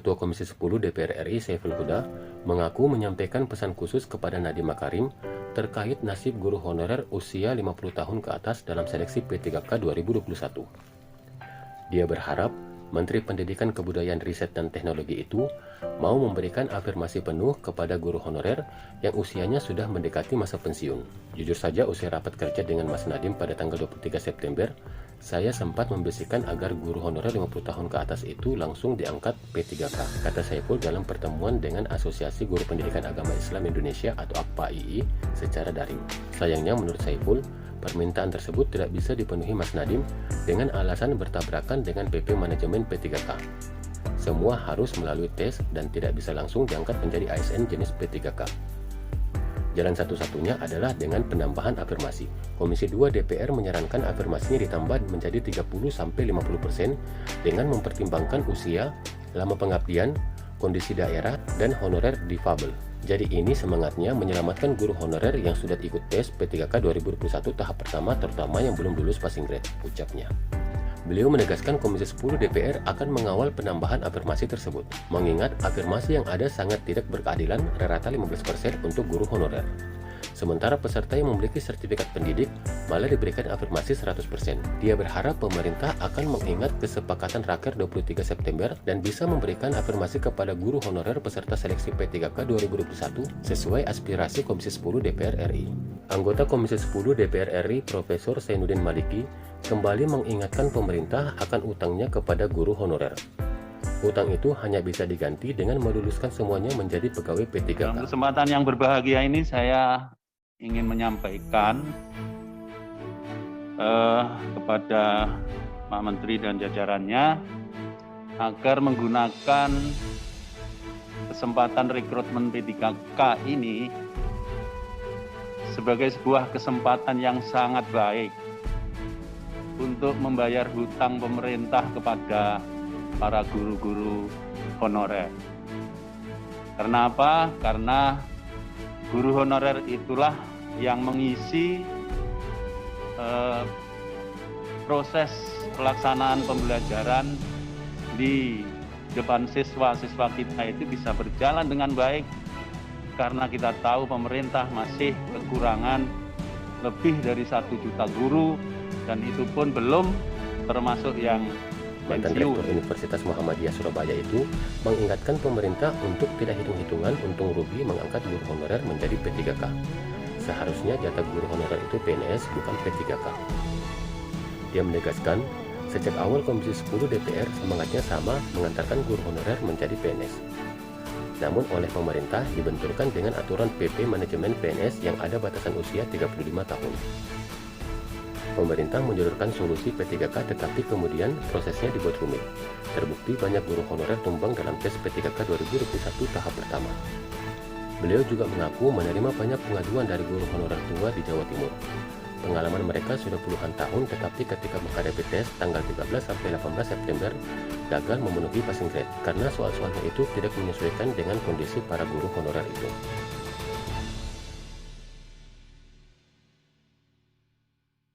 Ketua Komisi 10 DPR RI Saiful Huda mengaku menyampaikan pesan khusus kepada Nadiem Makarim terkait nasib guru honorer usia 50 tahun ke atas dalam seleksi P3K 2021. Dia berharap Menteri Pendidikan Kebudayaan Riset dan Teknologi itu mau memberikan afirmasi penuh kepada guru honorer yang usianya sudah mendekati masa pensiun. Jujur saja, usai rapat kerja dengan Mas Nadiem pada tanggal 23 September, saya sempat membisikkan agar guru honorer 50 tahun ke atas itu langsung diangkat P3K, kata Saiful dalam pertemuan dengan Asosiasi Guru Pendidikan Agama Islam Indonesia atau AKPAII secara daring. Sayangnya menurut Saiful, permintaan tersebut tidak bisa dipenuhi Mas Nadiem dengan alasan bertabrakan dengan PP Manajemen P3K. Semua harus melalui tes dan tidak bisa langsung diangkat menjadi ASN jenis P3K. Jalan satu-satunya adalah dengan penambahan afirmasi. Komisi 2 DPR menyarankan afirmasinya ditambah menjadi 30-50% dengan mempertimbangkan usia, lama pengabdian, kondisi daerah, dan honorer difabel. Jadi ini semangatnya menyelamatkan guru honorer yang sudah ikut tes P3K 2021 tahap pertama, terutama yang belum lulus passing grade, ucapnya. Beliau menegaskan Komisi 10 DPR akan mengawal penambahan afirmasi tersebut, mengingat afirmasi yang ada sangat tidak berkeadilan, rata-rata 15% untuk guru honorer. Sementara peserta yang memiliki sertifikat pendidik malah diberikan afirmasi 100%. Dia berharap pemerintah akan mengingat kesepakatan Raker 23 September dan bisa memberikan afirmasi kepada guru honorer peserta seleksi P3K 2021 sesuai aspirasi Komisi 10 DPR RI. Anggota Komisi 10 DPR RI Profesor Zainuddin Maliki kembali mengingatkan pemerintah akan utangnya kepada guru honorer. Utang itu hanya bisa diganti dengan meluluskan semuanya menjadi pegawai P3K. Dalam kesempatan yang berbahagia ini saya ingin menyampaikan kepada Pak Menteri dan jajarannya agar menggunakan kesempatan rekrutmen P3K ini sebagai sebuah kesempatan yang sangat baik untuk membayar hutang pemerintah kepada para guru-guru honorer. Karena apa? Karena guru honorer itulah yang mengisi proses pelaksanaan pembelajaran di depan siswa-siswa kita itu bisa berjalan dengan baik, karena kita tahu pemerintah masih kekurangan lebih dari 1 juta guru, dan itu pun belum termasuk yang Mantan Rektor Universitas Muhammadiyah Surabaya itu mengingatkan pemerintah untuk tidak hitung-hitungan untung rugi mengangkat guru honorer menjadi P3K. Seharusnya jatah guru honorer itu PNS bukan P3K. Dia menegaskan, sejak awal Komisi 10 DPR semangatnya sama mengantarkan guru honorer menjadi PNS. Namun oleh pemerintah dibenturkan dengan aturan PP Manajemen PNS yang ada batasan usia 35 tahun. Pemerintah menjodorkan solusi P3K tetapi kemudian prosesnya dibuat rumit. Terbukti banyak guru honorer tumbang dalam tes P3K 2021 tahap pertama. Beliau juga mengaku menerima banyak pengaduan dari guru honorer tua di Jawa Timur. Pengalaman mereka sudah puluhan tahun, tetapi ketika menghadapi tes tanggal 13 sampai 18 September gagal memenuhi passing grade karena soal-soalnya itu tidak menyesuaikan dengan kondisi para guru honorer itu.